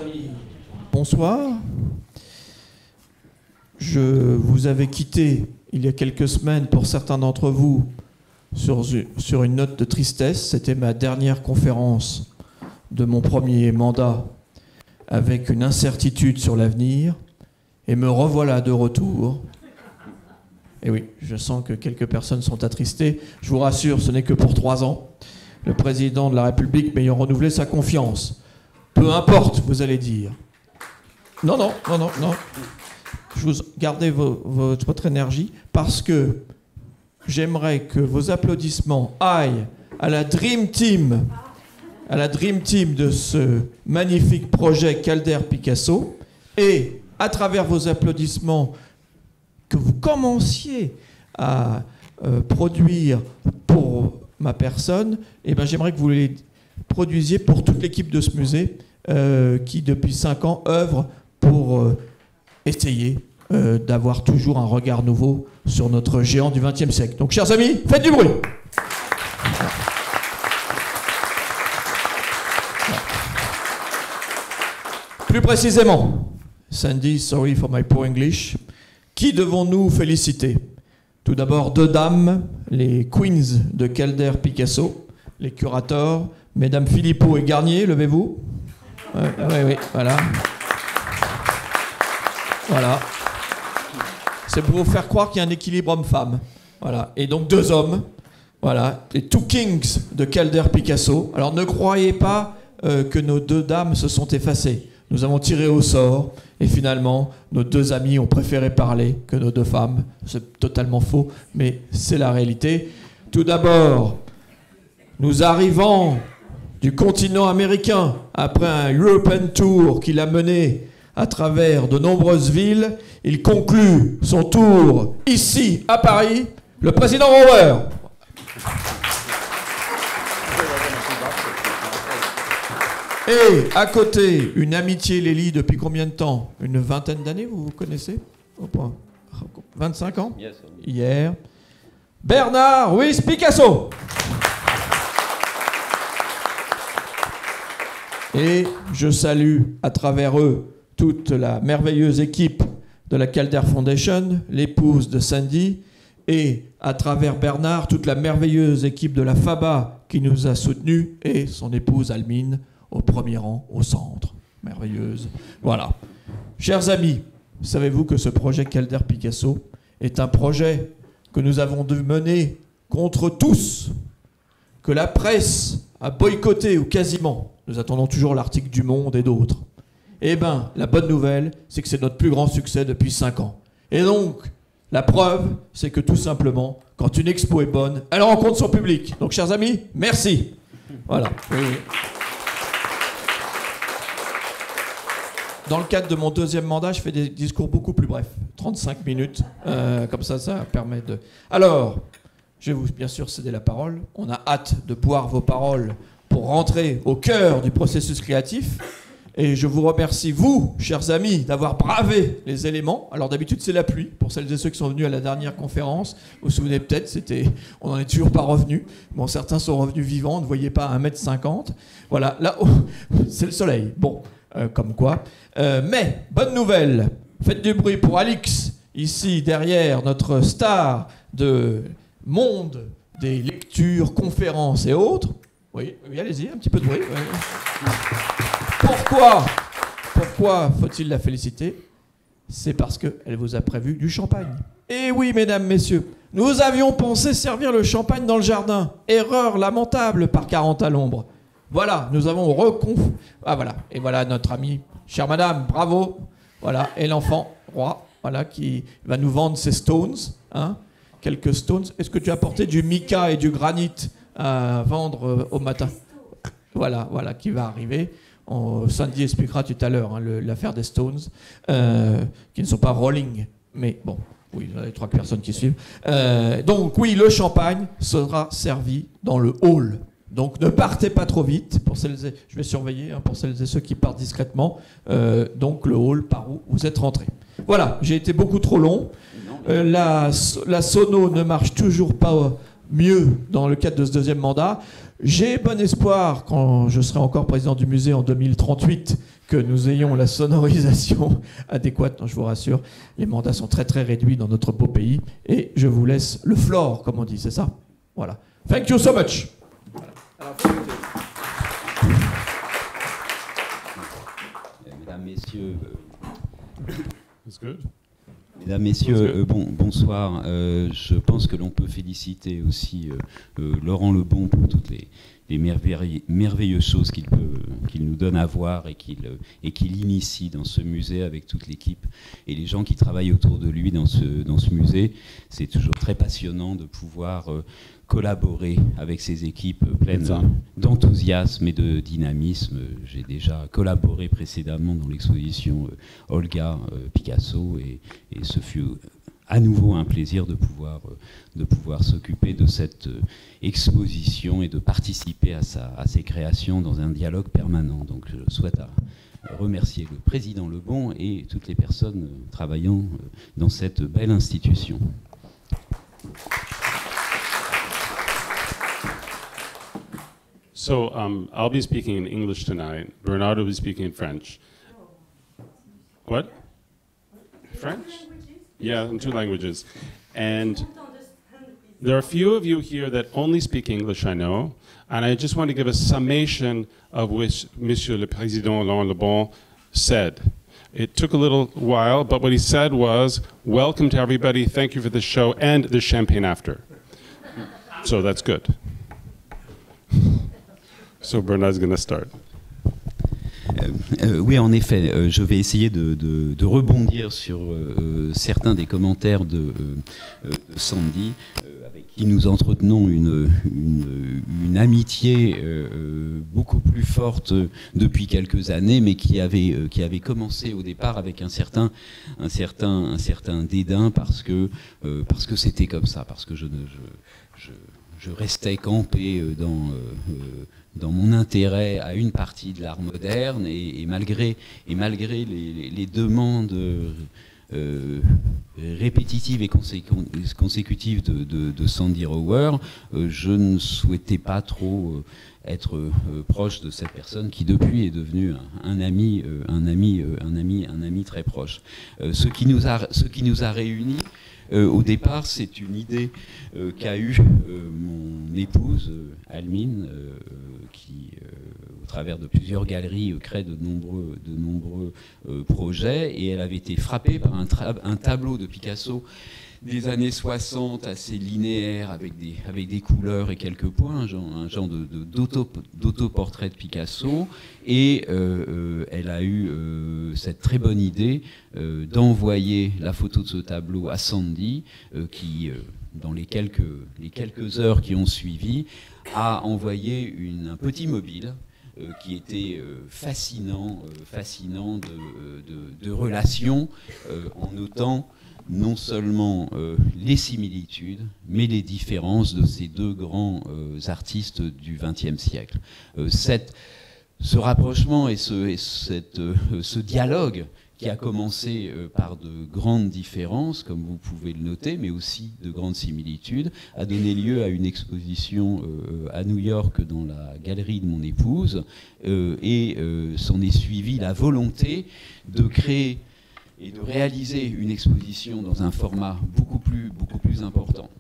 amis, bonsoir. Je vous avais quitté il y a quelques semaines, pour certains d'entre vous, sur une note de tristesse. C'était ma dernière conférence de mon premier mandat, avec une incertitude sur l'avenir. Et me revoilà de retour. Et oui, je sens que quelques personnes sont attristées. Je vous rassure, ce n'est que pour 3 ans. Le président de la République m'ayant renouvelé sa confiance. Peu importe, vous allez dire. Non. Je vous gardez votre énergie parce que j'aimerais que vos applaudissements aillent à la Dream Team, de ce magnifique projet Calder Picasso, et à travers vos applaudissements, que vous commenciez à produire pour ma personne, et ben j'aimerais que vous les produisiez pour toute l'équipe de ce musée qui, depuis 5 ans, œuvre pour essayer d'avoir toujours un regard nouveau sur notre géant du XXe siècle. Donc, chers amis, faites du bruit. Plus précisément, Sandy, sorry for my poor English, qui devons-nous féliciter? Tout d'abord, 2 dames, les queens de Calder Picasso, les curators, mesdames Philippot et Garnier, levez-vous. Oui, voilà. Voilà. C'est pour vous faire croire qu'il y a un équilibre homme-femme. Voilà. Et donc 2 hommes, voilà, les 2 kings de Calder Picasso. Alors ne croyez pas que nos 2 dames se sont effacées. Nous avons tiré au sort et finalement, nos 2 amis ont préféré parler que nos 2 femmes. C'est totalement faux, mais c'est la réalité. Tout d'abord, nous arrivons du continent américain après un European Tour qu'il a mené à travers de nombreuses villes. Il conclut son tour ici, à Paris, le président Rower. Et à côté, une amitié les lie depuis combien de temps? Une vingtaine d'années, vous vous connaissez? 25 ans? Hier. Bernard Ruiz Picasso. Et je salue à travers eux toute la merveilleuse équipe de la Calder Foundation, l'épouse de Sandy, et à travers Bernard, toute la merveilleuse équipe de la FABA qui nous a soutenus, et son épouse Almine, au premier rang, au centre. Merveilleuse. Voilà. Chers amis, savez-vous que ce projet Calder Picasso est un projet que nous avons dû mener contre tous, que la presse a boycotté ou quasiment. Nous attendons toujours l'article du Monde et d'autres. Eh bien, la bonne nouvelle, c'est que c'est notre plus grand succès depuis 5 ans. Et donc, la preuve, c'est que tout simplement, quand une expo est bonne, elle rencontre son public. Donc, chers amis, merci. Voilà. Oui. Dans le cadre de mon 2e mandat, je fais des discours beaucoup plus brefs, 35 minutes, comme ça permet de... Alors, je vais vous bien sûr céder la parole. On a hâte de boire vos paroles pour rentrer au cœur du processus créatif. Et je vous remercie, vous, chers amis, d'avoir bravé les éléments. Alors d'habitude, c'est la pluie, pour celles et ceux qui sont venus à la dernière conférence. Vous vous souvenez peut-être, on n'en est toujours pas revenus. Bon, certains sont revenus vivants, on ne voyait pas 1,50 m. Voilà, là, oh, c'est le soleil. Bon, comme quoi. Mais, bonne nouvelle, faites du bruit pour Alix, ici derrière notre star de monde des lectures, conférences et autres. Oui, allez-y, un petit peu de bruit. Oui. Pourquoi faut-il la féliciter? C'est parce qu'elle vous a prévu du champagne. Et oui, mesdames, messieurs, nous avions pensé servir le champagne dans le jardin. Erreur lamentable par 40 à l'ombre. Voilà, nous avons Ah voilà, et voilà notre amie, chère madame, bravo. Voilà, et l'enfant roi, voilà, qui va nous vendre ses stones, hein, quelques stones. Est-ce que tu as apporté du mica et du granit à vendre au matin? Voilà, qui va arriver. Sandy expliquera tout à l'heure, hein, l'affaire des stones, qui ne sont pas rolling, mais bon, oui, il y a 3 personnes qui suivent. Donc oui, le champagne sera servi dans le hall. Donc ne partez pas trop vite, je vais surveiller, hein, pour celles et ceux qui partent discrètement. Donc le hall par où vous êtes rentrés. Voilà, j'ai été beaucoup trop long. La sono ne marche toujours pas mieux dans le cadre de ce deuxième mandat. J'ai bon espoir, quand je serai encore président du musée en 2038, que nous ayons la sonorisation adéquate. Non, je vous rassure, les mandats sont très très réduits dans notre beau pays. Et je vous laisse le floor, comme on dit, c'est ça? Voilà. Thank you so much. Mesdames, Messieurs, That's good. Mesdames, Messieurs, bonsoir. Je pense que l'on peut féliciter aussi Laurent Lebon pour toutes les merveilleuses choses qu'il nous donne à voir et qu'il initie dans ce musée avec toute l'équipe et les gens qui travaillent autour de lui dans ce musée. C'est toujours très passionnant de pouvoir collaborer avec ces équipes pleines d'enthousiasme et de dynamisme. J'ai déjà collaboré précédemment dans l'exposition Olga Picasso et ce fut à nouveau un plaisir de pouvoir s'occuper de cette exposition et de participer à ses créations dans un dialogue permanent. Donc je souhaite remercier le président Lebon et toutes les personnes travaillant dans cette belle institution. So I'll be speaking in English tonight. Bernardo will be speaking in French. What? French? Yeah, in 2 languages. And there are a few of you here that only speak English, I know. And I just want to give a summation of which Monsieur le Président Laurent Lebon said. It took a little while, but what he said was, welcome to everybody, thank you for the show, and there's champagne after. So that's good. So Bernard's going to start. Oui, en effet, je vais essayer de rebondir sur certains des commentaires de Sandy, avec qui nous entretenons une amitié beaucoup plus forte depuis quelques années, mais qui avait commencé au départ avec un certain dédain parce que c'était comme ça, parce que je restais campé dans mon intérêt à une partie de l'art moderne et malgré les demandes répétitives et consécutives de Sandy Rower, je ne souhaitais pas trop être proche de cette personne qui depuis est devenue un ami très proche. Ce qui nous a réunis au départ, c'est une idée qu'a eue mon épouse, Almine, qui, au travers de plusieurs galeries, crée de nombreux projets. Et elle avait été frappée par un tableau de Picasso des années 60, assez linéaire, avec des couleurs et quelques points, un genre d'autoportrait de Picasso. Et elle a eu cette très bonne idée d'envoyer la photo de ce tableau à Sandy, qui, dans les quelques heures qui ont suivi, a envoyé un petit mobile qui était fascinant de relations, en notant non seulement les similitudes, mais les différences de ces deux grands artistes du XXe siècle. Ce rapprochement et ce dialogue qui a commencé par de grandes différences, comme vous pouvez le noter, mais aussi de grandes similitudes, a donné lieu à une exposition à New York dans la galerie de mon épouse, et s'en est suivi la volonté de créer et de réaliser une exposition dans un format beaucoup plus important.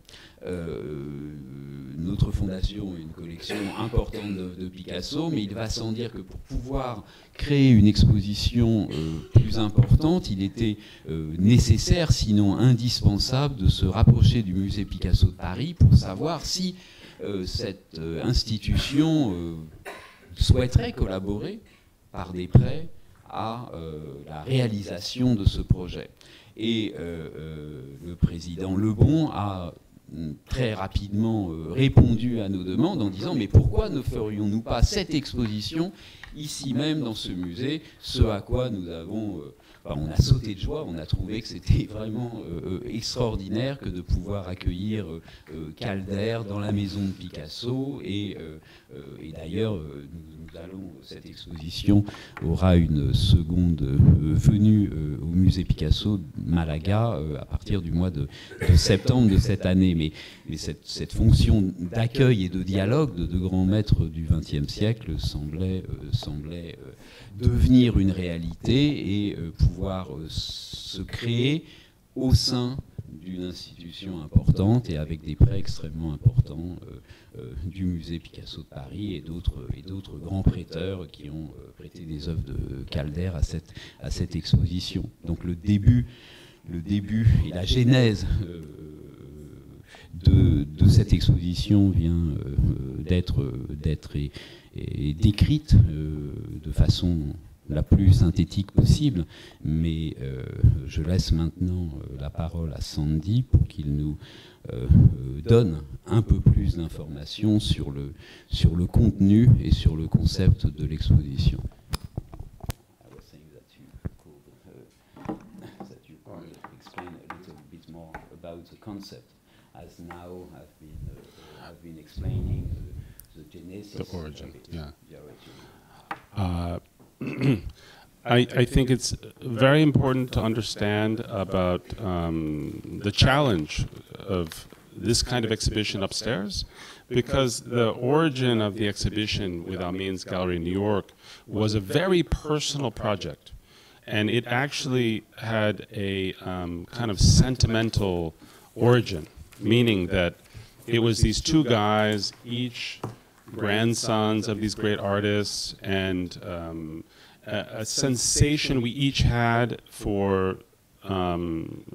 Notre fondation a une collection importante de Picasso, mais il va sans dire que pour pouvoir créer une exposition plus importante, il était nécessaire, sinon indispensable, de se rapprocher du musée Picasso de Paris pour savoir si cette institution souhaiterait collaborer par des prêts à la réalisation de ce projet. Et le président Lebon a très rapidement répondu à nos demandes en disant « Mais pourquoi ne ferions-nous pas cette exposition ici même dans ce musée ?» Ce à quoi nous avons... on a sauté de joie, on a trouvé que c'était vraiment extraordinaire que de pouvoir accueillir Calder dans la maison de Picasso. Et d'ailleurs, nous cette exposition aura une seconde venue au musée Picasso Malaga à partir du mois de septembre de cette année. Mais cette fonction d'accueil et de dialogue de grands maîtres du XXe siècle semblait devenir une réalité et pouvoir se créer au sein d'une institution importante et avec des prêts extrêmement importants du musée Picasso de Paris et d'autres grands prêteurs qui ont prêté des œuvres de Calder à cette exposition. Donc le début et la genèse de cette exposition vient d'être décrite de façon la plus synthétique possible, mais je laisse maintenant la parole à Sandy pour qu'il nous donne un peu plus d'informations sur le contenu et sur le concept de l'exposition. I was saying that you could explain a little bit more about the concept, as now I've been explaining the genesis, the origin, yeah. The origin. I think it's very important to understand about the challenge of this kind of exhibition upstairs, because the origin of the exhibition with Almin's Gallery in New York was a very personal project. And it actually had a kind of sentimental origin, meaning that it was these two guys, each grandsons of these great artists, and a sensation we each had for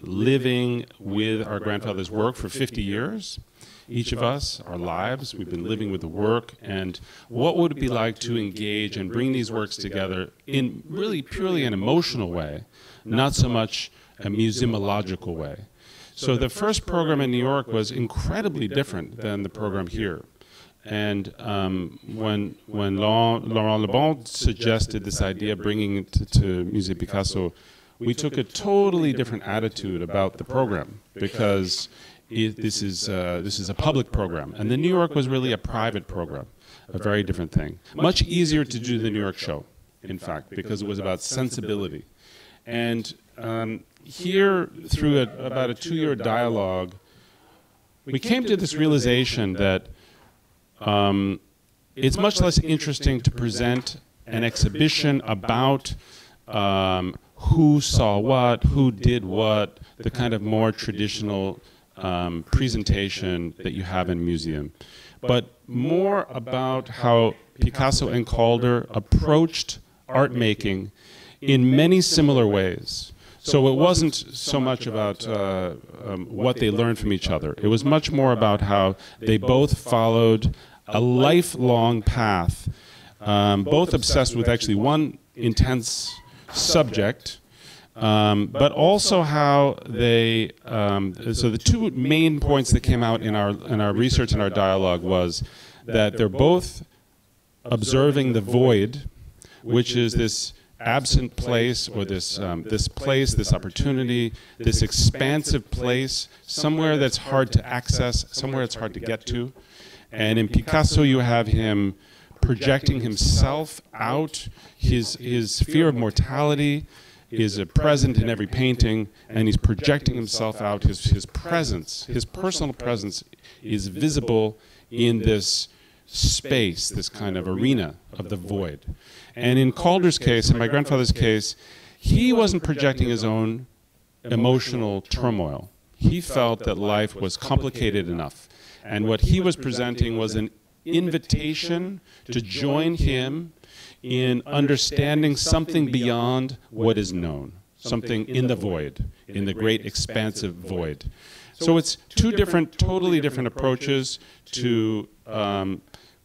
living with our grandfather's work for 50 years. Each of us, our lives, we've been living with the work, and what would it be like to engage and bring these works together in really purely an emotional way, not so much a museumological way. So the first program in New York was incredibly different than the program here. And when Laurent Lebon suggested this idea of bringing it to Musée Picasso, we took a totally different attitude about the program, because this is a public program, and the New York was really a private program, a very different thing. Much easier to do the New York show, in fact, because it was about sensibility. And here, through about a 2-year dialogue, we came to this realization that it's much less interesting to present an exhibition about who saw what, who did what, the kind of more traditional presentation that you have in a museum, but more about how Picasso and Calder approached art making in many similar ways. So it wasn't so much about what they learned from each other. It was much more about how they both followed a lifelong path, both obsessed with actually one intense subject, but also how they, so the two main points that came out in our research and our dialogue was that they're both observing the void, which is this absent place, or this place, this opportunity, this expansive place, somewhere that's hard to access, somewhere it's hard to get to. And in Picasso you have him projecting himself out, his fear of mortality is present in every painting, and he's projecting himself out, his presence, his personal presence is visible in this space, this kind of arena of the void. And in Calder's case, in my grandfather's case, he wasn't projecting his own emotional turmoil. He felt that life was complicated enough. And what he was presenting was an invitation to join him in understanding something beyond what is known, something in the void, in the great expansive void. So it's two different, totally different approaches to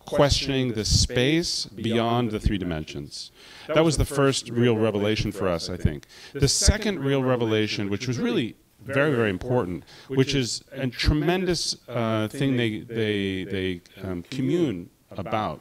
questioning the space beyond the 3 dimensions. That was the first real revelation for us, I think. The second real revelation, which was really very, very important, which is a tremendous thing they commune about,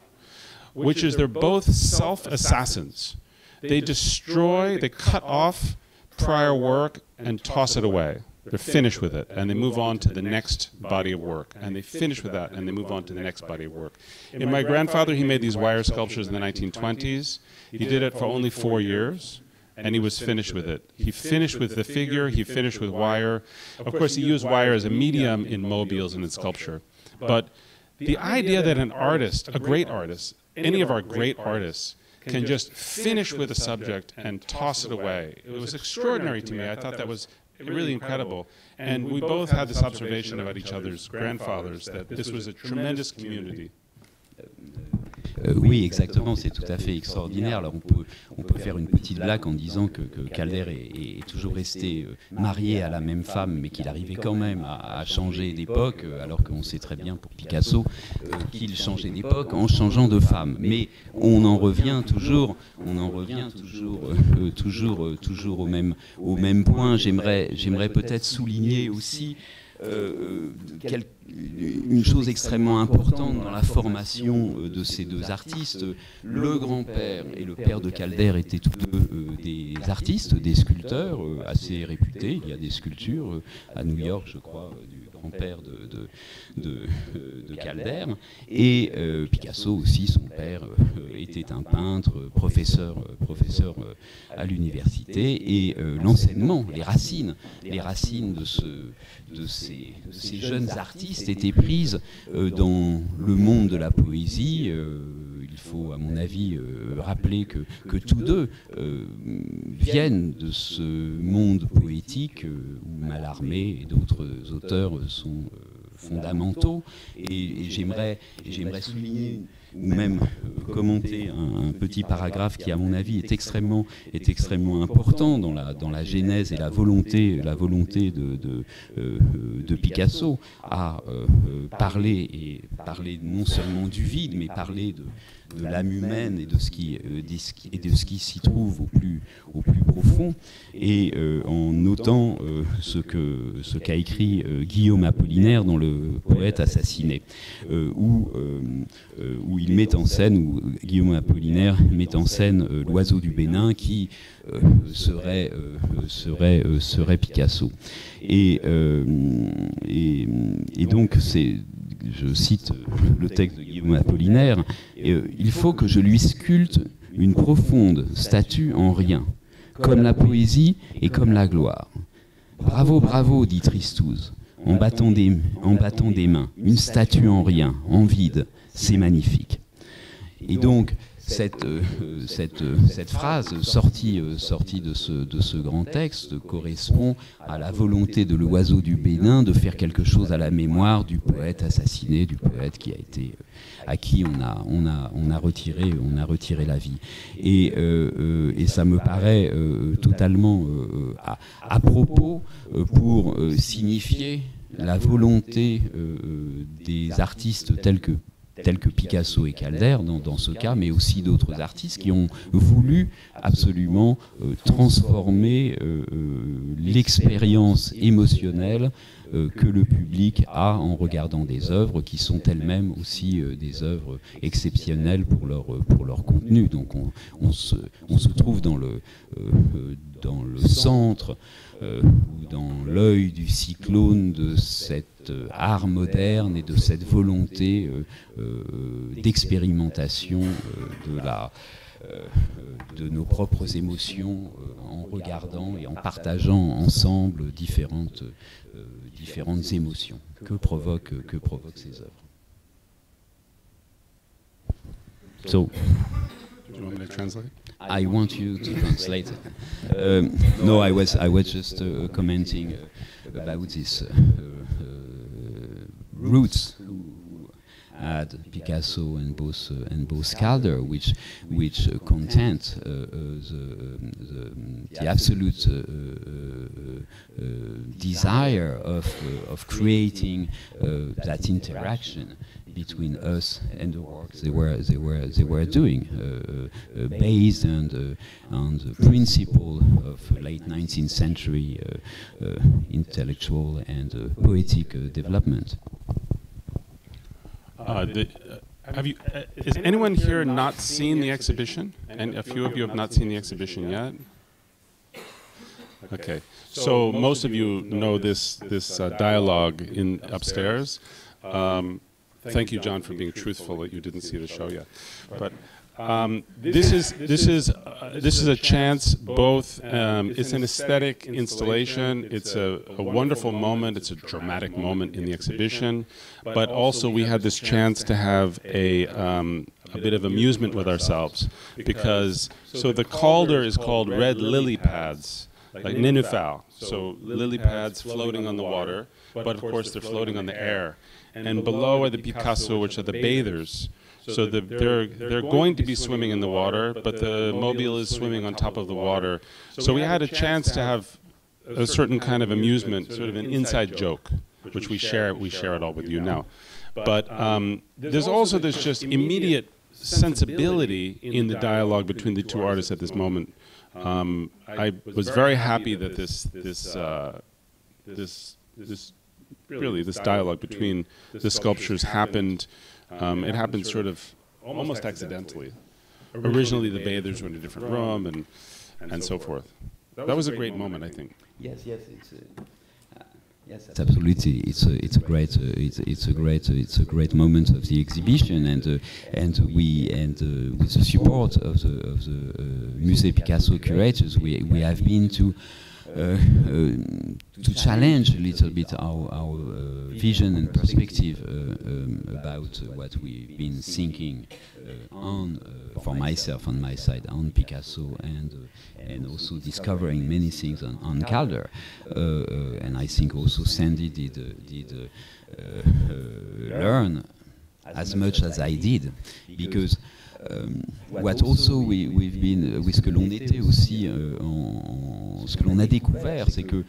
which is they're both self-assassins. They destroy, they cut off prior work and toss it away. They're finished with it, and they move on to the next body of work, and they finish with that, and they move on to the next body of work. In my grandfather, he made these wire sculptures in the 1920s. He did it for only 4 years, and he was finished with it. He finished with the figure, he finished with wire. Of course, he used wire as a medium in mobiles and in sculpture. But the idea that an artist, a great artist, any of our great artists, can just finish with a subject and toss it away, it was extraordinary to me. I thought that was really incredible. And we both had this observation about each other's grandfathers, that this was a tremendous community. Oui, exactement, c'est tout à fait extraordinaire. Alors on peut faire une petite blague en disant que Calder est toujours resté marié à la même femme, mais qu'il arrivait quand même à changer d'époque, alors qu'on sait très bien pour Picasso qu'il changeait d'époque en changeant de femme. Mais on en revient toujours au même point. J'aimerais peut-être souligner aussi une chose extrêmement importante dans la formation de ces deux artistes. Le grand-père et le père de Calder étaient tous deux des artistes, des sculpteurs assez réputés. Il y a des sculptures à New York, je crois, du grand-père de Calder. Et Picasso aussi, son père, était un peintre, professeur à l'université. Et l'enseignement, les racines de ces jeunes artistes étaient prises dans le monde de la poésie. Il faut, à mon avis, rappeler que tous deux viennent de ce monde poétique où Mallarmé et d'autres auteurs sont fondamentaux. Et j'aimerais souligner ou même commenter un petit paragraphe qui, à mon avis, est extrêmement important dans la genèse et la volonté de Picasso à parler non seulement du vide, mais parler de l'âme humaine et de ce qui s'y trouve au plus profond, et en notant ce qu'a écrit Guillaume Apollinaire dans Le Poète assassiné, où Guillaume Apollinaire met en scène l'oiseau du Bénin qui serait Picasso. Et donc je cite le texte de Guillaume Apollinaire, il faut que je lui sculpte une profonde statue en rien, comme la poésie et comme la gloire. Bravo, bravo, dit Tristouze, en battant des mains, une statue en rien, en vide, c'est magnifique. Et donc, cette phrase sortie de ce grand texte correspond à la volonté de l'oiseau du Bénin de faire quelque chose à la mémoire du poète assassiné, du poète à qui on a retiré la vie. Et ça me paraît totalement à propos pour signifier la volonté des artistes tels que Picasso et Calder dans ce cas, mais aussi d'autres artistes qui ont voulu absolument transformer l'expérience émotionnelle que le public a en regardant des œuvres qui sont elles-mêmes aussi des œuvres exceptionnelles pour leur contenu. Donc on se trouve dans le centre ou dans l'œil du cyclone de cet art moderne et de cette volonté d'expérimentation de nos propres émotions en regardant et en partageant ensemble différentes émotions que provoquent ces œuvres. So, Do you want me to translate? I want you to translate it. No, I was just commenting about this roots who had Picasso and both Calder, which content the absolute desire of creating that interaction between us and the works they were doing, based on the principle of late 19th century intellectual and poetic development. Is anyone here not seen the exhibition? And a few of you have not seen the exhibition yet. Okay. So most of you know this dialogue in upstairs. Thank you, John, for being truthful that you didn't see the show yet. But this is a chance. Both it's an aesthetic installation. It's a wonderful moment. It's a dramatic moment in the exhibition. But also we had this chance to have a bit of amusement with ourselves, because so the Calder is called Red Lily Pads, like Ninufal. So lily pads floating on the water, but of course they're floating on the air. And below are the Picasso, which are the bathers. So they're going to be swimming in the water, but the mobile is swimming on top of the water. So we had a chance to have a certain kind of amusement, sort of an inside joke, which we share it all with you now. But there's also this just immediate sensibility in the dialogue between the two artists at this moment. I was very happy that this dialogue between the sculptures happened. It happened sort of almost accidentally. Originally, the bathers were in a different room, and so forth. That was a great moment, I think. Yes, absolutely. It's a great moment of the exhibition, and with the support of the Musée Picasso curators, we have been to challenge a little bit our vision and perspective about what we've been thinking on, for myself on my side, on Picasso, and also discovering many things on Calder. And I think also Sandy did learn as much as I did, because what also we've been, ce que l'on était aussi, ce que l'on a découvert, c'est que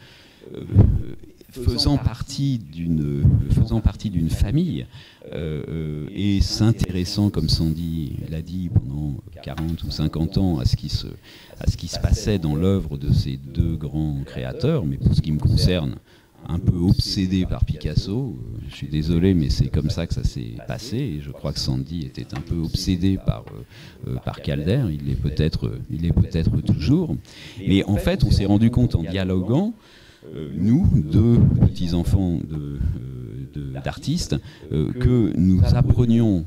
faisant partie d'une famille et s'intéressant, comme Sandy l'a dit, pendant 40 ou 50 ans à ce qui se passait dans l'œuvre de ces deux grands créateurs, mais pour ce qui me concerne, un peu obsédé par Picasso. Je suis désolé, mais c'est comme ça que ça s'est passé. Et je crois que Sandy était un peu obsédé par Calder. Il est peut-être toujours. Mais en fait, on s'est rendu compte en dialoguant, nous, deux petits-enfants d'artistes, que nous apprenions,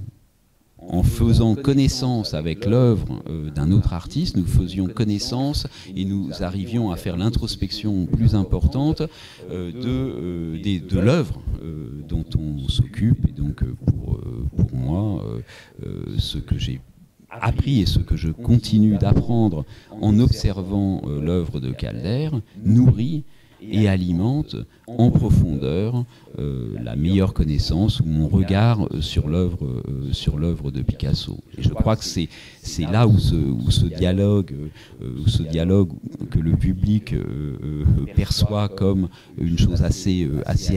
en faisant connaissance avec l'œuvre d'un autre artiste, nous faisions connaissance et nous arrivions à faire l'introspection plus importante de l'œuvre dont on s'occupe. Et donc pour moi, ce que j'ai appris et ce que je continue d'apprendre en observant l'œuvre de Calder nourrit et alimente en profondeur la meilleure connaissance ou mon regard sur l'œuvre de Picasso. Et je crois que c'est là où ce dialogue que le public perçoit comme une chose assez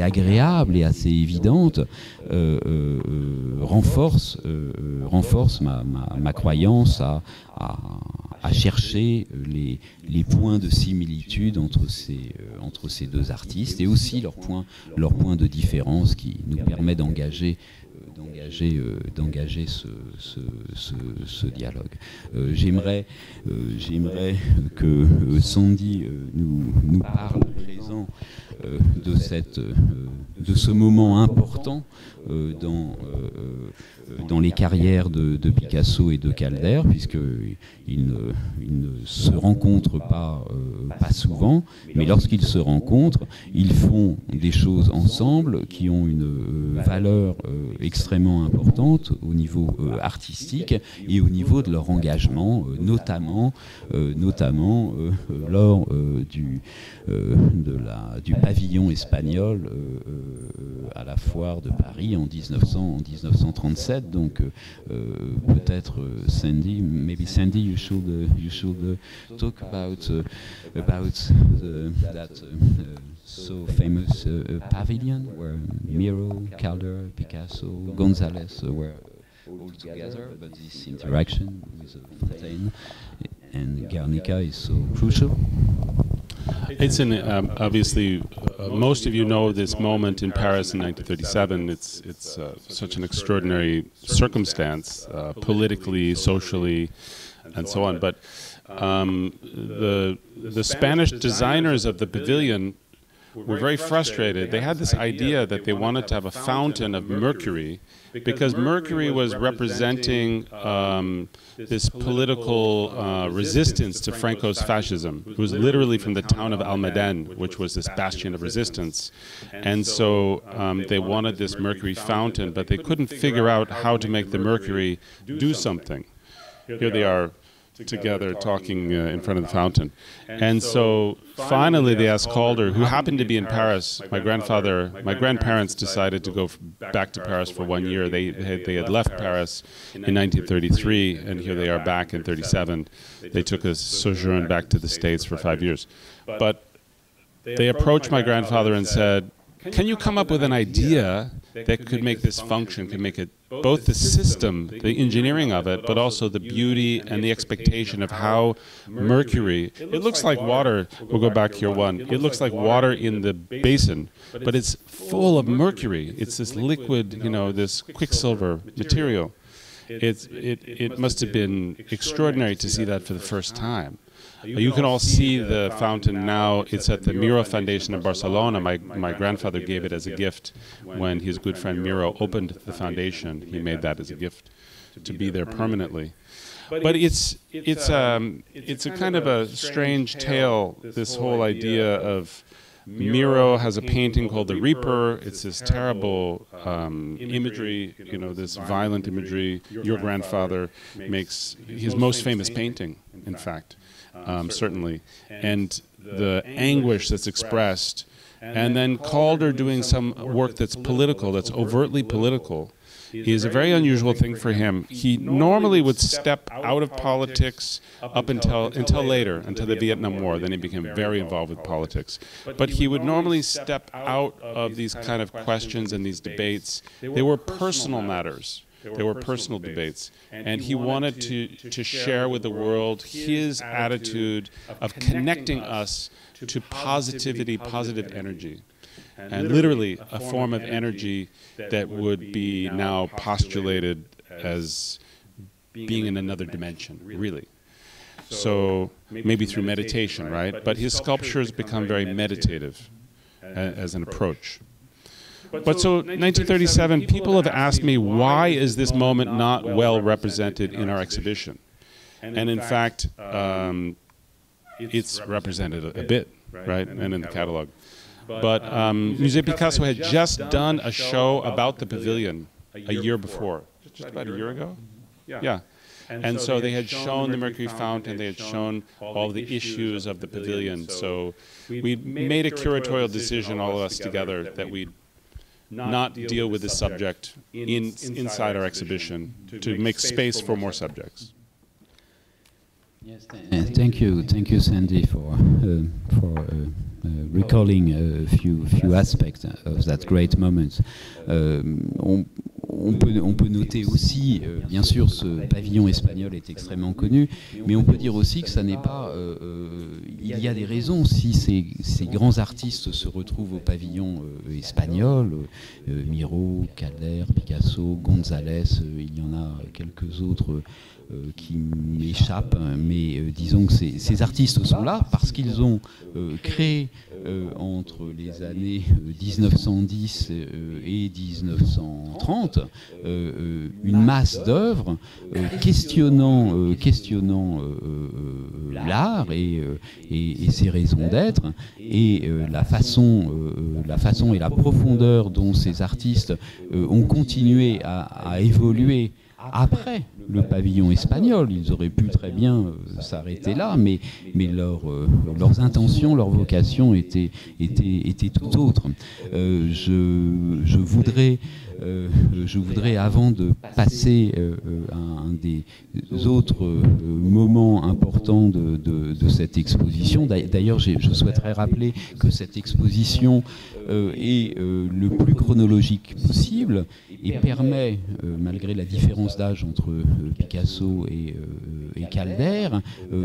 agréable et assez évidente renforce ma croyance à chercher les points de similitude entre ces deux artistes, et aussi leurs points de différence qui nous permet d'engager ce dialogue. J'aimerais que Sandy nous parle à présent de ce moment important dans les carrières de Picasso et de Calder, puisqu'ils ne se rencontrent pas souvent, mais lorsqu'ils se rencontrent, ils font des choses ensemble qui ont une valeur extrêmement importante au niveau artistique et au niveau de leur engagement, notamment lors du pavillon espagnol à la foire de Paris en 1937. Donc peut-être Sandy, maybe Sandy, you should talk about that so famous pavilion where Miro, Calder, Picasso, Gonzalez were all together, but this interaction with Fontaine and Guernica is so crucial. It's obviously most of you know this moment in Paris in 1937. It's such an extraordinary circumstance, politically, socially, and so on. But The Spanish designers of the pavilion were very frustrated. They had this idea that they wanted to have a fountain of mercury because mercury was representing this political resistance to Franco's fascism. It was literally from the town of Almaden, which was this bastion of resistance. And so they wanted this mercury fountain, but they couldn't figure out how to make the mercury do something. Here they are together talking in front of the fountain. And so finally they asked Calder, who happened to be in Paris. My grandparents decided to go back to Paris for 1 year. They had left Paris in 1933, and here they are back in 1937. They took a sojourn back to the States for 5 years. But they approached my grandfather and said, can you come up with an idea that could make this function, could make it both the system, the engineering of it, but also the beauty and the expectation of how mercury, it looks like water, we'll go back here one, it looks like water in the basin, but it's full of mercury. It's this liquid, you know, this quicksilver material. It must have been extraordinary to see that for the first time. You can all see the fountain now. It's at the Miro Foundation in Barcelona. My grandfather gave it as a gift when his good friend Miro opened the foundation. He made that as a gift to be there permanently. But it's a kind of a strange tale, this whole idea of Miro has a painting called The Reaper. It's this terrible imagery, you know, this violent imagery. Your grandfather makes his most famous painting, in fact. Certainly, and the anguish that's expressed, and then Calder doing some work that's political, that's overtly political, is a very unusual thing for him. He normally would step out of politics up until later, until the Vietnam War. Then he became very involved with politics. But he would normally step out of these kind of questions and these debates. They were personal matters. They were personal debates, and he wanted to share with the world his attitude of connecting us to positivity, positive energy, and literally a form of energy that would be now postulated as being in another dimension, really. So maybe through meditation, right? But his sculptures become very meditative as an approach. But so 1937, people have asked me, why is this moment not well represented in our exhibition? And in fact, it's represented a bit, right, and in the catalog. But Musée Picasso had just done a show about the pavilion a year before, just about a year ago? Yeah. And so they had shown the Mercury Fountain, they had shown all the issues of the pavilion. So we made a curatorial decision, all of us together, that we'd not deal with this subject inside our exhibition, to make space for more subjects. Yes, thank you, Sandy, for recalling a few aspects of that great moment. On peut noter aussi, bien sûr, ce pavillon espagnol est extrêmement connu, mais on peut dire aussi que ça n'est pas... il y a des raisons si ces grands artistes se retrouvent au pavillon espagnol, Miro, Calder, Picasso, González, il y en a quelques autres qui m'échappent, mais disons que ces artistes sont là parce qu'ils ont créé entre les années 1910 et 1930 une masse d'œuvres questionnant l'art et ses raisons d'être, et la façon et la profondeur dont ces artistes ont continué à évoluer après le pavillon espagnol. Ils auraient pu très bien s'arrêter là, mais leurs intentions, leurs vocations étaient tout autres. Je voudrais, avant de passer à un des autres moments importants de cette exposition, d'ailleurs je souhaiterais rappeler que cette exposition est le plus chronologique possible et permet, malgré la différence d'âge entre Picasso et Calder,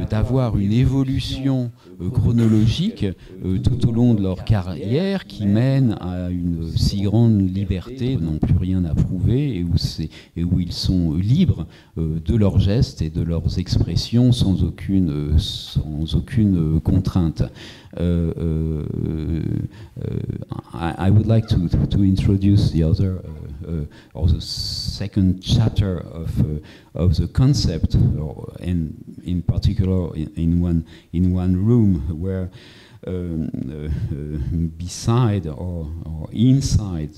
d'avoir une évolution chronologique tout au long de leur carrière qui mène à une si grande liberté, n'ont plus rien à prouver et où ils sont libres de leurs gestes et de leurs expressions sans aucune contrainte. I would like to introduce the other or the second chapter of the concept, and in particular in one room where beside or inside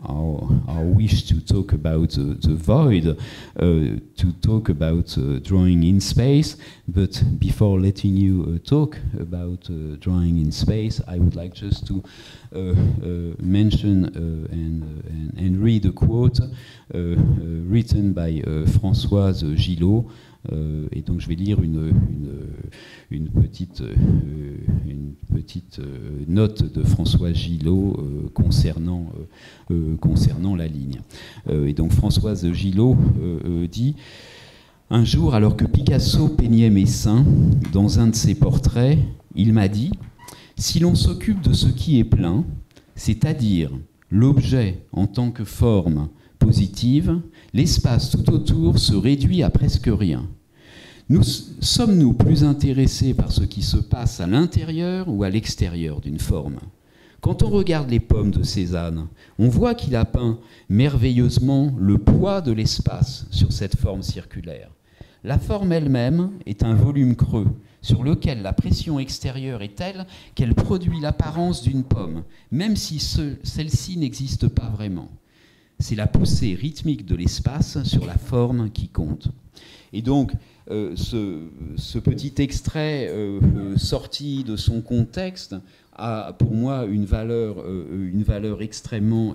our wish to talk about the void, to talk about drawing in space. But before letting you talk about drawing in space, I would like just to mention and read a quote written by Françoise Gillot. Et donc je vais lire une petite note de Françoise Gillot concernant la ligne. Et donc Françoise Gillot dit: un jour, alors que Picasso peignait mes seins dans un de ses portraits, il m'a dit: si l'on s'occupe de ce qui est plein, c'est-à-dire l'objet en tant que forme positive, l'espace tout autour se réduit à presque rien. Sommes-nous plus intéressés par ce qui se passe à l'intérieur ou à l'extérieur d'une forme? Quand on regarde les pommes de Cézanne, on voit qu'il a peint merveilleusement le poids de l'espace sur cette forme circulaire. La forme elle-même est un volume creux sur lequel la pression extérieure est telle qu'elle produit l'apparence d'une pomme, même si celle-ci n'existe pas vraiment. C'est la poussée rythmique de l'espace sur la forme qui compte. Et donc, ce petit extrait sorti de son contexte a pour moi une valeur extrêmement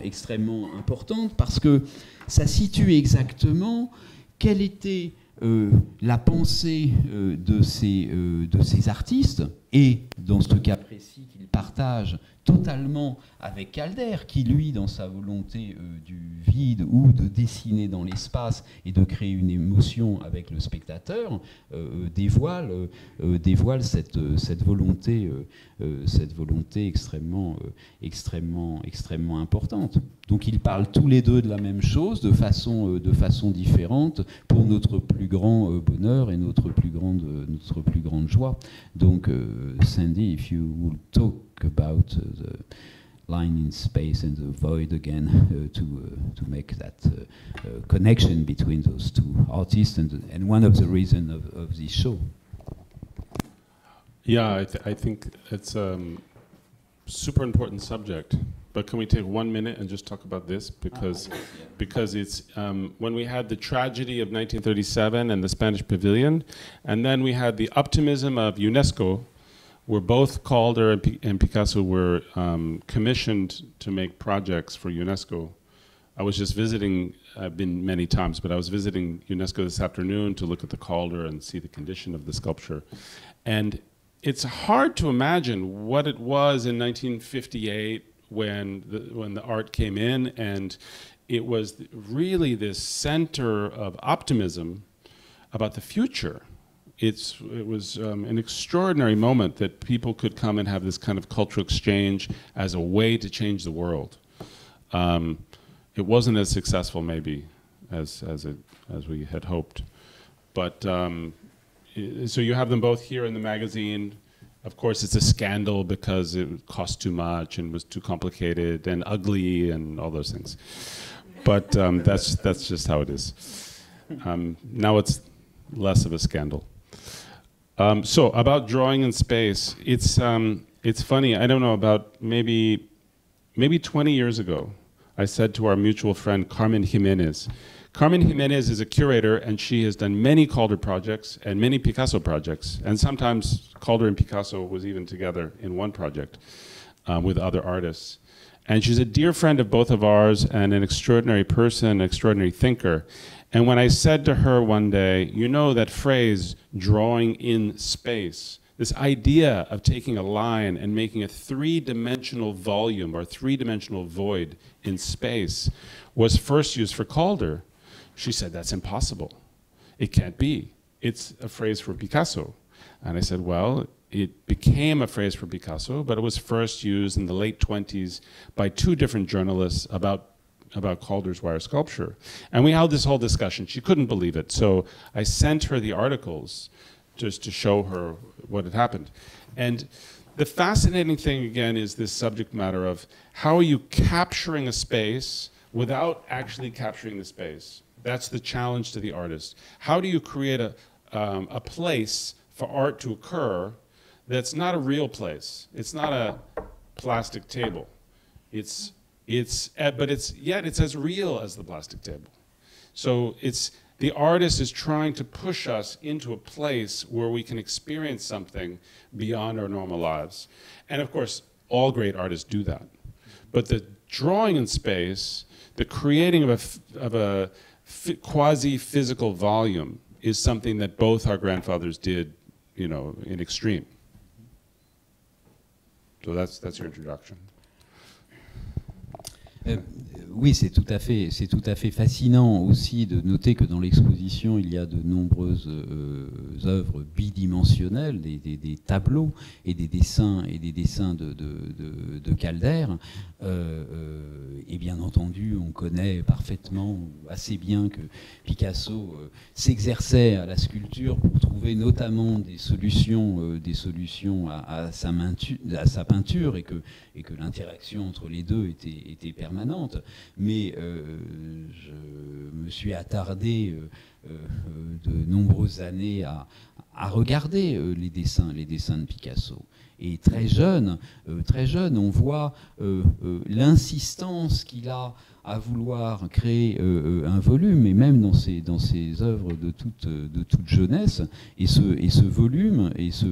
importante, parce que ça situe exactement quelle était la pensée de ces artistes, et dans ce cas précis qu'il partage totalement avec Calder, qui lui, dans sa volonté du vide ou de dessiner dans l'espace et de créer une émotion avec le spectateur, dévoile cette volonté extrêmement importante. Donc ils parlent tous les deux de la même chose de façon différente, pour notre plus grand bonheur et notre plus grande joie. Donc Sandy, if you would talk about the line in space and the void again, to make that connection between those two artists and one of the reasons of this show. Yeah, I think it's a super important subject. But can we take 1 minute and just talk about this? Because it's when we had the tragedy of 1937 and the Spanish Pavilion, and then we had the optimism of UNESCO, where both Calder and Picasso were commissioned to make projects for UNESCO. I was just visiting, I've been many times, but I was visiting UNESCO this afternoon to look at the Calder and see the condition of the sculpture. And it's hard to imagine what it was in 1958 when the art came in, and it was really this center of optimism about the future. It was an extraordinary moment that people could come and have this kind of cultural exchange as a way to change the world. It wasn't as successful maybe as we had hoped, but so you have them both here in the magazine. Of course, it's a scandal because it cost too much and was too complicated and ugly and all those things. But that's just how it is. Now it's less of a scandal. So about drawing in space, it's funny. I don't know, about maybe 20 years ago, I said to our mutual friend Carmen Jimenez. Carmen Jimenez is a curator, and she has done many Calder projects and many Picasso projects, and sometimes Calder and Picasso was even together in one project with other artists. And she's a dear friend of both of ours and an extraordinary person, an extraordinary thinker. And when I said to her one day, you know that phrase, drawing in space, this idea of taking a line and making a three-dimensional volume or three-dimensional void in space was first used for Calder. She said, that's impossible. It can't be. it's a phrase for Picasso. And I said, well, it became a phrase for Picasso, but it was first used in the late 20s by two different journalists about Calder's wire sculpture. And we held this whole discussion. She couldn't believe it. So I sent her the articles just to show her what had happened. And the fascinating thing, again, is this subject matter of how are you capturing a space without actually capturing the space? That's the challenge to the artist. How do you create a place for art to occur that's not a real place? It's not a plastic table. But it's as real as the plastic table. So the artist is trying to push us into a place where we can experience something beyond our normal lives. And of course, all great artists do that. But the drawing in space, the creating of a quasi-physical volume is something that both our grandfathers did, you know, in extreme. So that's your introduction. Oui, c'est tout à fait fascinant aussi de noter que dans l'exposition, il y a de nombreuses œuvres bidimensionnelles, des tableaux et des dessins de Calder. Et bien entendu, on connaît parfaitement, assez bien, que Picasso s'exerçait à la sculpture pour trouver notamment des solutions à sa peinture, et que l'interaction entre les deux était permanente. Mais je me suis attardé de nombreuses années à regarder les dessins de Picasso. Et très jeune, on voit l'insistance qu'il a à vouloir créer un volume, et même dans ses œuvres de toute jeunesse. Et ce volume est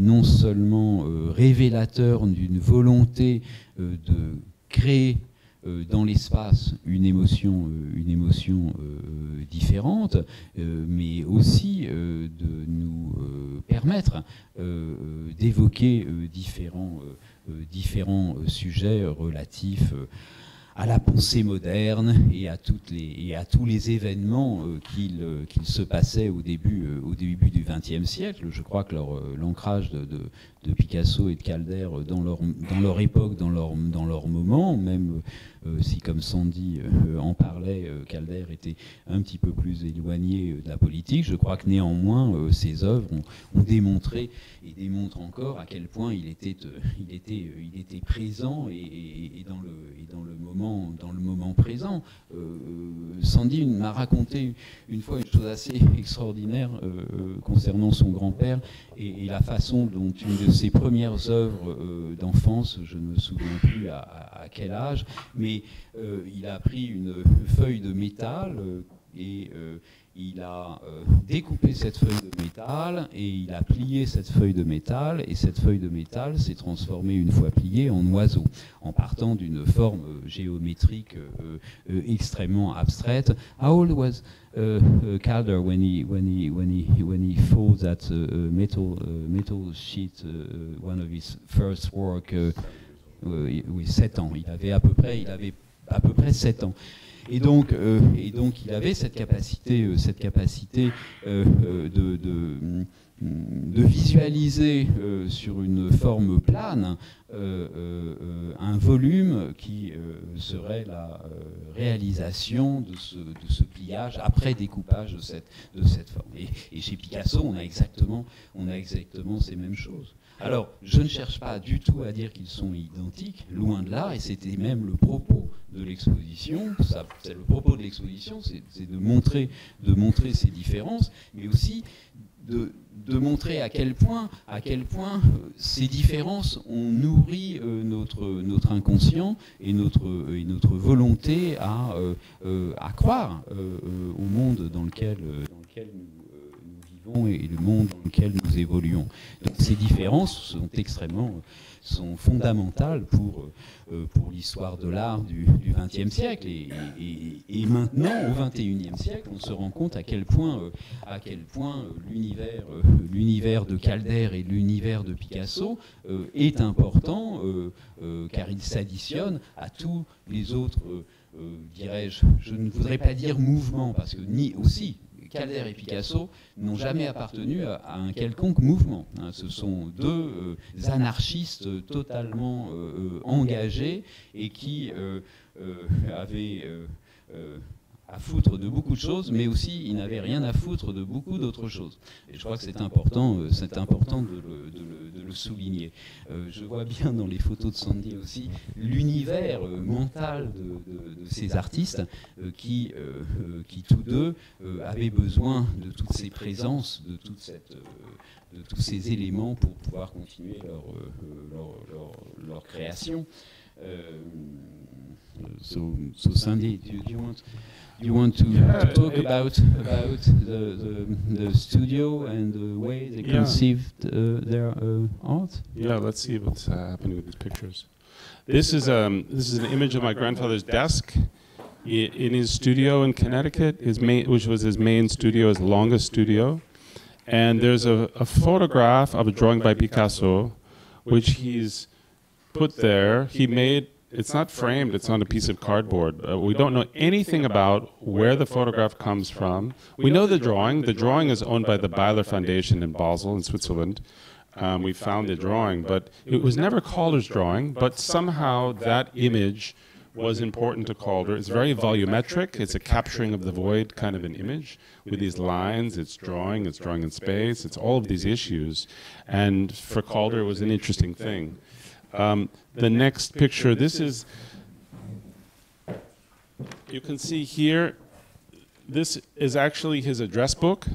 non seulement révélateur d'une volonté de créer dans l'espace une émotion différente, mais aussi de nous permettre d'évoquer différents sujets relatifs à la pensée moderne et à tous les événements qu'il se passait au début du XXe siècle. Je crois que l'ancrage de Picasso et de Calder dans leur époque, dans leur moment, même si, comme Sandy en parlait, Calder était un petit peu plus éloigné de la politique, je crois que néanmoins ses œuvres ont démontré et démontrent encore à quel point il était présent et dans le moment présent. Sandy m'a raconté une fois une chose assez extraordinaire concernant son grand-père et la façon dont une de ses premières œuvres d'enfance, je ne me souviens plus à quel âge, mais il a pris une feuille de métal et il a découpé cette feuille de métal et il a plié cette feuille de métal, et cette feuille de métal s'est transformée, une fois pliée, en oiseau, en partant d'une forme géométrique extrêmement abstraite. How old was Calder when he folds that metal sheet, one of his first work? Oui, 7 ans. Il avait à peu près 7 ans. Et donc il avait cette capacité de visualiser sur une forme plane un volume qui serait la réalisation de ce pliage après découpage de cette forme. Et chez Picasso, on a exactement ces mêmes choses. Alors, je ne cherche pas du tout à dire qu'ils sont identiques, loin de là, et c'était même le propos de l'exposition. C'est le propos de l'exposition, c'est de montrer ces différences, mais aussi de montrer à quel point ces différences ont nourri notre inconscient et notre volonté à croire au monde dans lequel nous vivons et le monde dans lequel nous évoluons. Donc ces différences sont fondamentales pour l'histoire de l'art du XXe siècle, et maintenant au XXIe siècle, on se rend compte à quel point l'univers de Calder et l'univers de Picasso est important, car il s'additionne à tous les autres, dirais-je, je ne voudrais pas dire mouvements, parce que ni aussi Calder et Picasso n'ont jamais appartenu à un quelconque mouvement. Hein. Ce sont deux anarchistes totalement engagés et qui avaient à foutre de beaucoup de choses, mais aussi ils n'avaient rien à foutre de beaucoup d'autres choses. Et je crois que c'est important de le souligner. Je vois bien dans les photos de Sandy aussi l'univers mental de ces artistes qui tous deux avaient besoin de toutes ces présences, de tous ces éléments pour pouvoir continuer leur création. So Sandy, do you want to talk about the studio and the way they conceived their art? Yeah, let's see what's happening with these pictures. This is an image of my grandfather's desk in his studio in Connecticut, which was his main studio, his longest studio. And there's a photograph of a drawing by Picasso, which he's put there. He made. It's not framed, it's on a piece of cardboard. We don't know anything about where the photograph comes from. We know the drawing. The drawing is owned by the Beiler Foundation in Basel, in Switzerland. We found the drawing, but it was never Calder's drawing, but somehow that image was important to Calder. It's very volumetric. It's a capturing of the void kind of an image with these lines. It's drawing in space. It's all of these issues. And for Calder, it was an interesting thing. The next picture, this is, you can see here, this is actually his address book.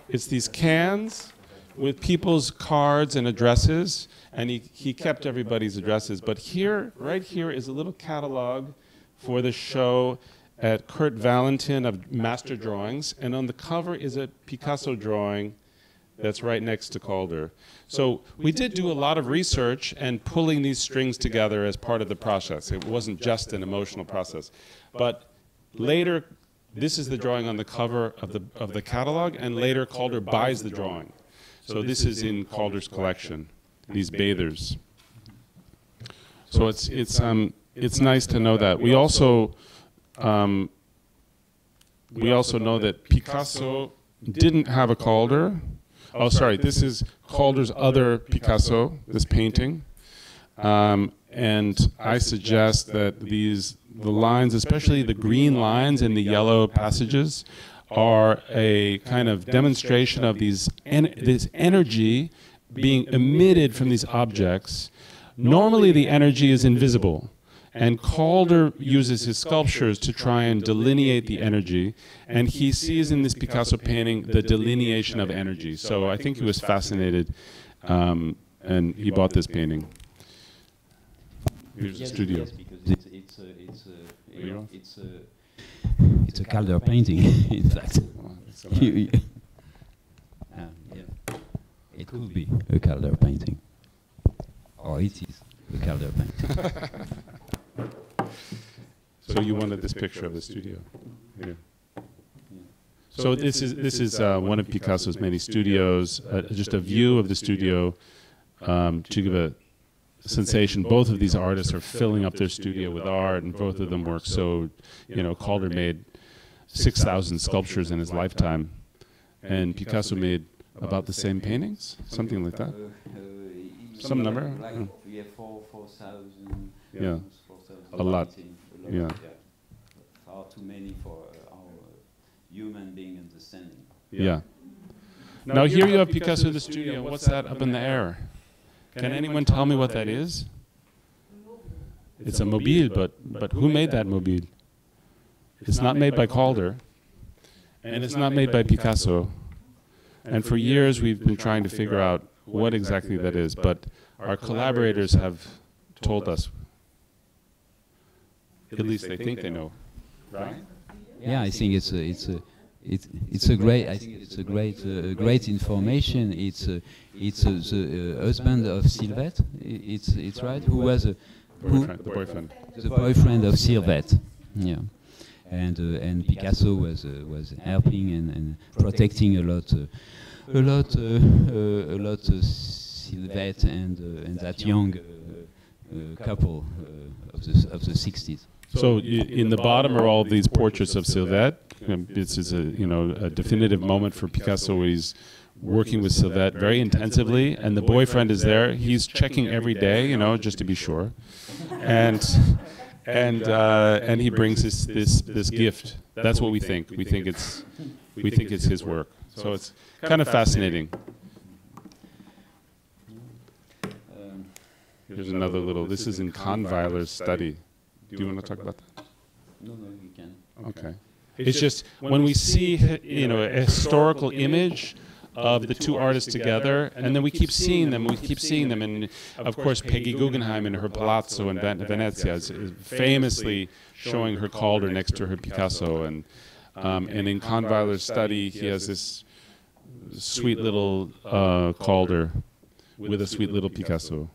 It's these cans with people's cards and addresses, and he kept everybody's addresses. But here, right here, is a little catalog for the show at Kurt Valentin of Master Drawings, and on the cover is a Picasso drawing that's right next to Calder. So we did do a lot of research and pulling these strings together as part of the process. It wasn't just an emotional process. But later, this is the drawing on the cover of the catalog, and later Calder buys the drawing. So this is in Calder's collection, these bathers. So it's nice to know that. We also know that Picasso didn't have a Calder. Oh, sorry, this is Calder's other Picasso, this painting. And I suggest that the lines, especially the green lines and the yellow passages, are a kind of demonstration of this energy being emitted from these objects. Normally the energy is invisible. And Calder uses his sculptures to try and delineate the energy, and he sees in this Picasso painting the delineation of energy. So I think he was fascinated, and he bought this painting. Here's the studio. Yes, because it's a Calder painting, in fact. Yeah. It could be a Calder painting, or it is a Calder painting. So you wanted this picture of the studio. Here. So this is one of Picasso's many studios, just a view of the studio to give a sensation. Both of these artists are filling up their studio with art, and both of them work so, Calder made 6,000 sculptures in his lifetime, and Picasso made about the same paintings, something like that. Some number? Yeah, 4,000. Yeah, a lot. Yeah. Far too many for our human being understanding. Yeah. Now here you have Picasso in the studio. What's that up in the air? Can anyone tell me what that is? It's a mobile, but who made that mobile? It's not made by Calder, and it's not made by Picasso. And for years we've been trying to figure out what exactly that is, but our collaborators have told us. At least they think they know, right? Yeah, I think it's a great information. It's the husband of Sylvette. It's right. Who was the boyfriend of Sylvette. Yeah, and Picasso was helping and protecting a lot Sylvette and that young couple of the 60s. So in the bottom are all of these portraits of Sylvette. This is a definitive moment for Picasso where he's working with Sylvette very intensively, and the boyfriend is there. He's checking every day, just to be sure, and he brings this gift. That's what we think. We think it's his work. So it's kind of fascinating. Here's another little. This is in Kahnweiler's study. Do you want to talk about that? No, you can. Okay. It's just when we see, a historical image of the two artists together, and then we keep seeing them, and of course Peggy Guggenheim in her Palazzo in Venezia is famously showing her Calder next to her Picasso, and in Kahnweiler's study he has this sweet little Calder with a sweet little Picasso.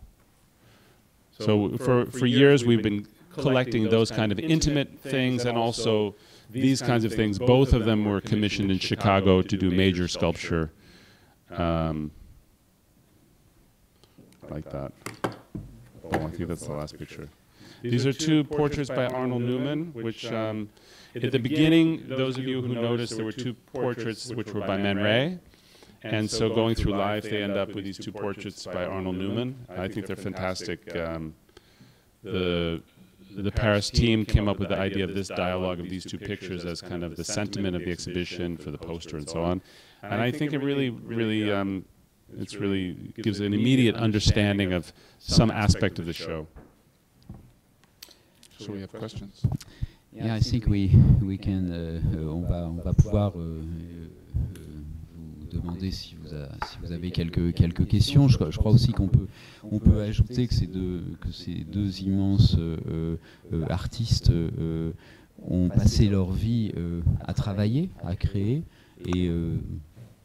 So for years we've been collecting those kind of intimate things and also these kinds of things. Both of them were commissioned in Chicago to do major sculpture. Like that. Oh, I think that's the last picture. These are two portraits by Arnold Newman, which at the beginning, those of you who noticed, there were two portraits which were by Man Ray. And so going through life, they end up with these two portraits by Arnold Newman. I think they're fantastic. The Paris team came up with the idea of this dialogue of these two pictures as kind of the sentiment of the exhibition for the poster and so on. And I think it really gives an immediate understanding of some aspect of the show. So we have questions? Yeah, I think we can. On va pouvoir vous demander si vous avez quelques questions. Je crois aussi qu'on peut ajouter que ces deux immenses artistes ont passé leur vie à travailler, à créer et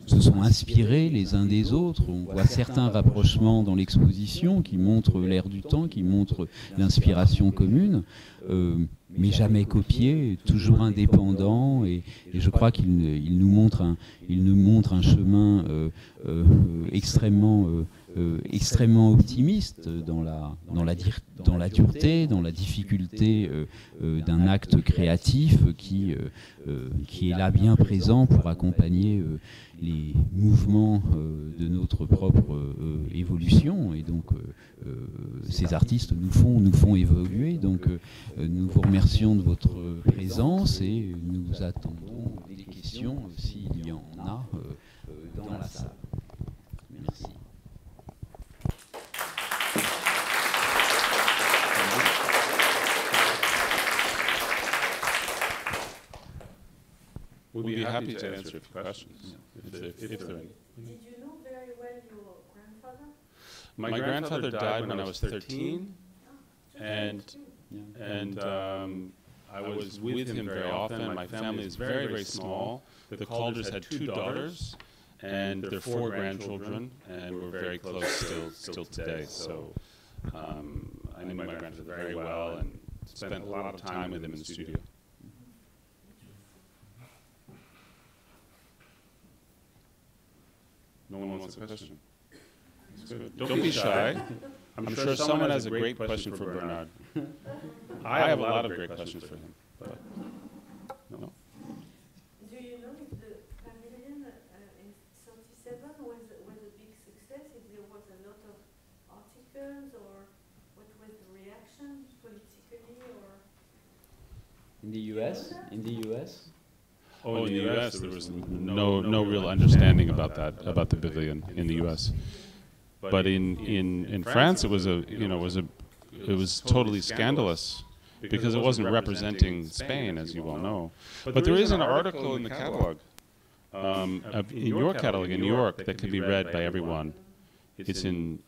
se sont inspirés les uns des autres. On voit certains rapprochements dans l'exposition qui montrent l'air du temps, qui montrent l'inspiration commune, mais jamais copiés, toujours indépendants. Et je crois qu'il nous montre un chemin extrêmement optimiste dans la dureté, dans la difficulté d'un acte créatif qui est là bien présent pour accompagner les mouvements de notre propre évolution. Et donc ces artistes nous font évoluer. Donc nous vous remercions de votre présence et nous attendons des questions s'il y en a dans la salle. Merci. We'll be happy to answer a few questions, if there are any. Did you know very well your grandfather? My grandfather died when I was 13, and I was with him very often. My family is very, very small. The Calders had 2 daughters, and their 4 grandchildren, and we're very close still today. So I knew my grandfather very well and spent a lot of time with him in the studio. No one wants a question? Don't be shy. I'm sure someone has a great question for Bernard. I have a lot of great questions for him. But no. Do you know if the pavilion in 37 was a big success? If there was a lot of articles, or what was the reaction politically, or? In the U.S. Oh, in the U.S. there was no real understanding about the pavilion in the U.S. But in France it was totally scandalous because it wasn't representing Spain, as you well know. But there is an article in the catalog, in your catalog in New York, that can be read by everyone. It's in,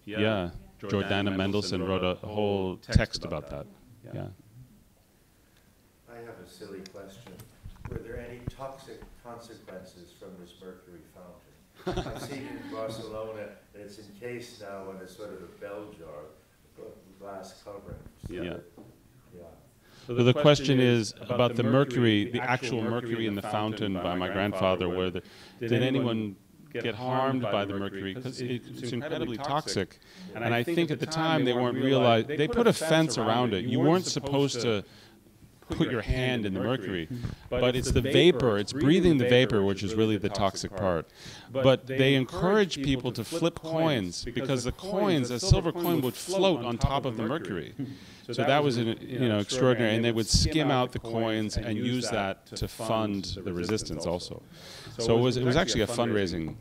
yeah, Jordana Mendelsohn wrote a whole text about that. Yeah. I have a silly question. Were there any toxic consequences from this mercury fountain? I've seen it in Barcelona, and it's encased now in a sort of a bell jar, glass covering. So Yeah. yeah. So the question is about the mercury, the actual mercury in the fountain by my grandfather. Did anyone get harmed by the mercury because it's incredibly toxic. And I think at the time they weren't realized, they put a fence around it. You weren't supposed to put your hand in the mercury, but it's the vapor, it's breathing the vapor which is really the toxic part. But they encourage people to flip coins because the coins, a silver coin would float on top of the mercury. So that was extraordinary, and they would skim out the coins and use that to fund the resistance also. So it was actually a fundraising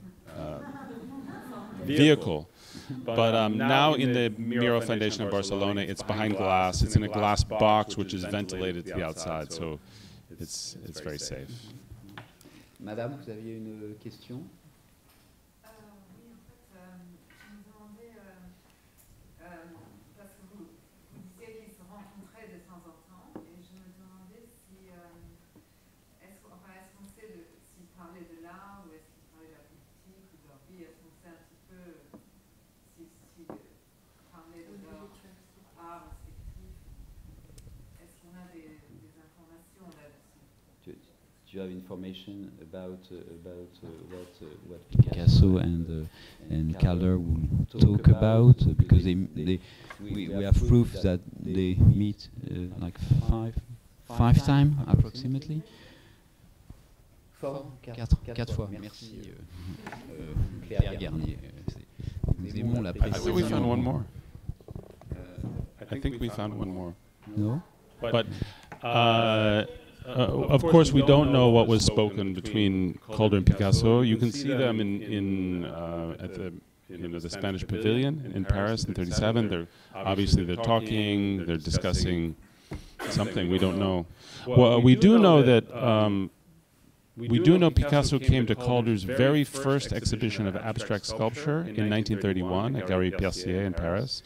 vehicle. But now in the Miro Foundation in Barcelona, it's behind glass. It's in a glass box which is ventilated to the outside, so it's very safe. Madame, vous aviez une question? Oui, en fait, je me demandais, parce que vous disiez qu'ils se rencontraient de temps en temps, et je me demandais si, est-ce qu'on sait s'ils parlaient de l'art, ou est-ce qu'ils parlaient de la politique, ou de leur vie, est-ce qu'on sait un petit peu s'ils parlaient de leur art respectif? Est-ce qu'on a des informations là-dessus? Do you have information about what Picasso and Calder will talk about? Because we have proof that they meet like five times approximately. Quatre fois. Merci, Claire Garnier. Nous aimons la I think we précision. found one more. I think we found one more. No? But of course, we don't know what was spoken between Calder and Picasso. You can see them at the Spanish Pavilion in Paris in '37. They're talking. They're discussing something. We don't know. Well, we do know that. We do know Picasso came to Calder's very first exhibition of abstract sculpture in 1931 at Galerie Percier in Paris.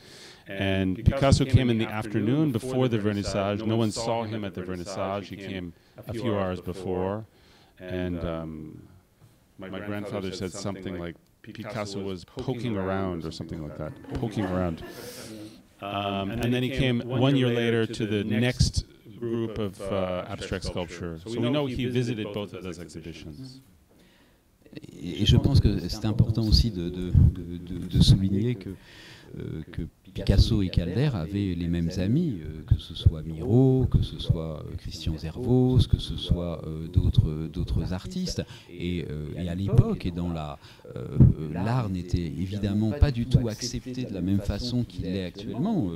And Picasso came in the afternoon before the vernissage. No one saw him at the vernissage. He came a few hours before. And my grandfather said something like Picasso was poking around or something like that, poking around. And then he came 1 year later to the next group of abstract sculpture. So we know he visited both of those exhibitions. Et je pense que c'est important aussi de souligner que Picasso et Calder avaient les mêmes amis, que ce soit Miro, que ce soit Christian Zervos, que ce soit d'autres artistes. Et à l'époque, et dans l'art n'était évidemment pas du tout accepté de la même façon qu'il l'est actuellement.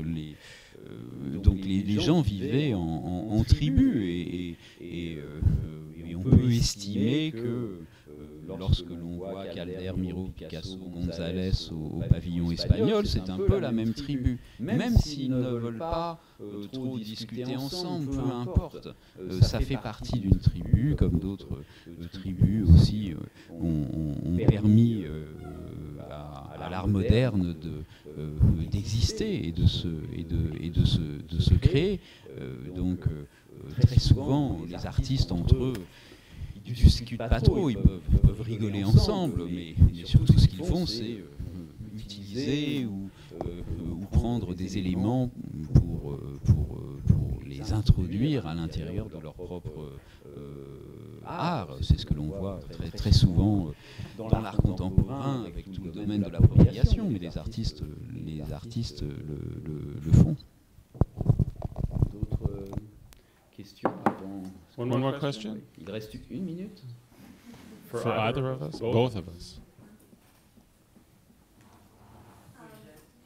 Donc les gens vivaient en tribu et on peut estimer que lorsque l'on voit Calder, Miro, Picasso, González au pavillon espagnol, c'est un peu la même tribu. Même s'ils ne veulent pas trop discuter ensemble, peu importe. Ça fait partie d'une tribu, comme d'autres tribus aussi ont permis à l'art moderne d'exister et de se créer. Donc très souvent, les artistes entre eux, ils ne discutent pas trop, ils peuvent rigoler ensemble, mais surtout ce qu'ils font, c'est utiliser ou prendre des éléments pour les introduire à l'intérieur de leur propre art. C'est ce que l'on voit très souvent dans l'art contemporain, avec tout le domaine de l'appropriation, mais les artistes le font. D'autres questions avant? One more question? Il reste 1 minute. For either of us? Both of us.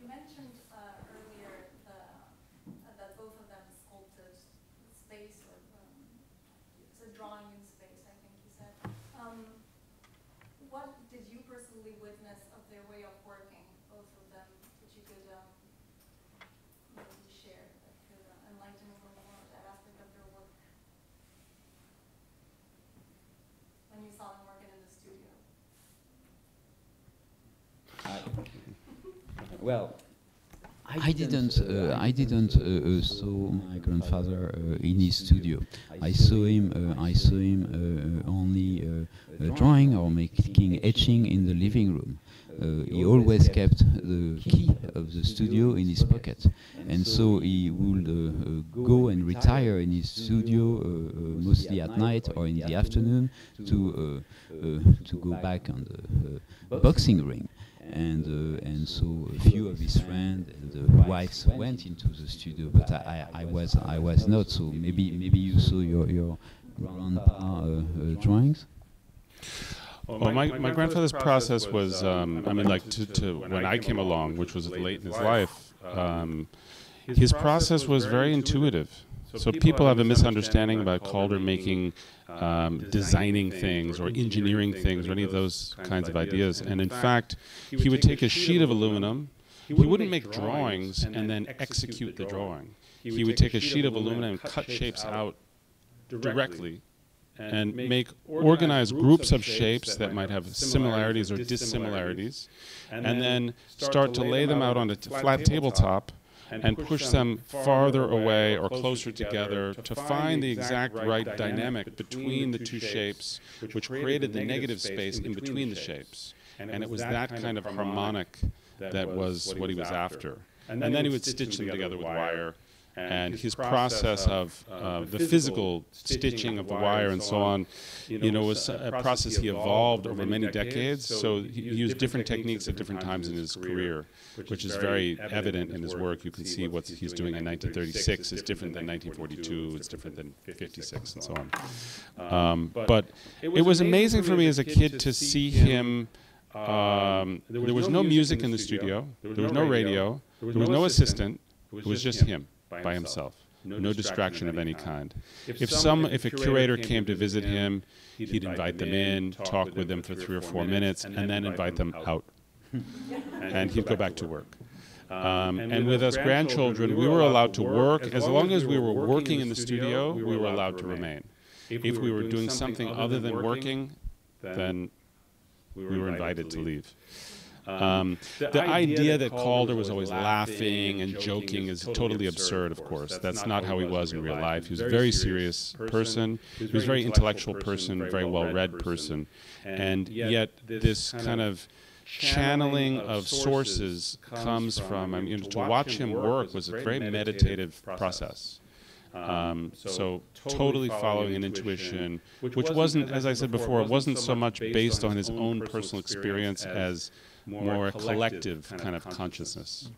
You mentioned earlier that both of them sculpted space, or it's a drawing in space, I think you said. What did you personally witness of their way of working, both of them, that you could maybe share, that could enlighten us a little more of that aspect of their work? When you saw them working in the studio. Well, I didn't saw my grandfather in his studio. I saw him only drawing or making etching in the living room. He always kept the key of the studio in his pocket, and so he would go and retire in his studio mostly at night or in the afternoon to go back on the boxing ring. And so a few of his friends and wives went into the studio, but I was not. So maybe you saw your grandpa drawings. Well, my grandfather's process was, like when I came along, which was late in his life, his process was very intuitive. So people have a misunderstanding about Calder making, designing things or engineering things or any of those kinds of ideas. And in fact, he would take a sheet of aluminum. He wouldn't make drawings and then execute the drawing. He would take a sheet of aluminum and cut shapes out directly and make organized groups of shapes that might have similarities or dissimilarities, and then start to lay them out on a flat tabletop and push them farther away or closer together to find the exact right dynamic between the two shapes, which created the negative space in between the shapes. And it was that kind of harmonic that was what he was after. And then he would stitch them together with wire. And his process of the physical stitching of the wire and so on, was a process he evolved over many decades. So he used different techniques at different times in his career, which is very evident in his work. You can see what he's doing in 1936 is different than 1942. It's different than 56 and so on. But it was amazing for me as a kid to see him. There was no music in the studio. There was no radio. There was no assistant. It was just him. By himself, no distraction of any kind. If a curator came to visit him, he'd invite them in, talk with them for 3 or 4 minutes, and then invite them out. And he'd go back to work. And with us grandchildren, we were allowed to work. As long as we were working in the studio, we were allowed to remain. If we were doing something other than working, then we were invited to leave. The idea that Calder was always laughing and joking is totally absurd, of course. That's not how he was in real life. He was a very serious person. He was a very intellectual person, a very well-read person. And yet this kind of channeling of sources comes from, to watch him work was a very meditative process. So totally following an intuition, which wasn't, as I said before, it wasn't so much based on his own personal experience as more a collective kind of consciousness.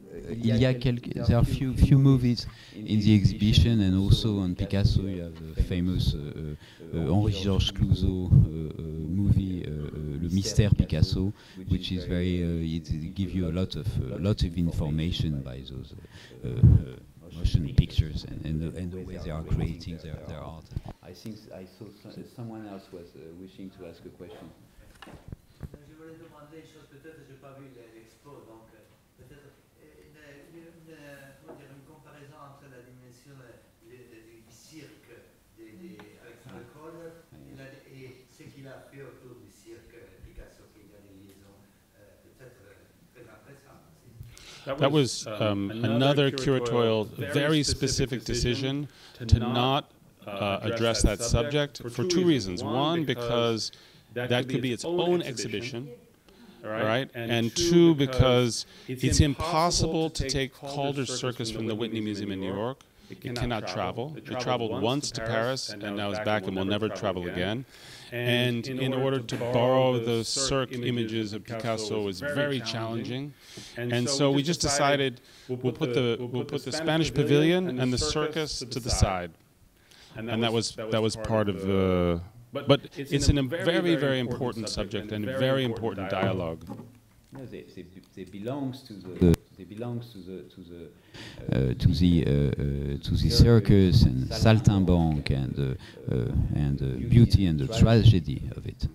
There are few movies in the exhibition, and also on Picasso you have the famous Henri-Georges Clouzot movie, Le Mystère Picasso, which is very, it gives you a lot of information by those motion pictures and the way they are creating their art. I think I saw someone else was wishing to ask a question. Je voulais demander une chose, peut-être je n'ai pas vu l'expo, donc peut-être une comparaison entre la dimension du cirque avec le Calder et ce qu'il a fait autour du cirque Picasso, qu'il y a des liaisons peut-être très intéressantes. That was another curatorial, very specific decision to not address that subject for 2 reasons. One, because that could be its own exhibition, right? And 2, because it's impossible to take Calder's circus from the Whitney Museum in New York. It cannot travel. It traveled once to Paris, and now it's back and will never travel again. And in order to borrow the Cirque images of Picasso is very challenging. And so we just decided we'll put the Spanish Pavilion and the circus to the side. And that was part of the. But it's a very, very important subject and a very important dialogue. No, they belongs to the circus and saltimbanque and beauty and the tragedy of it.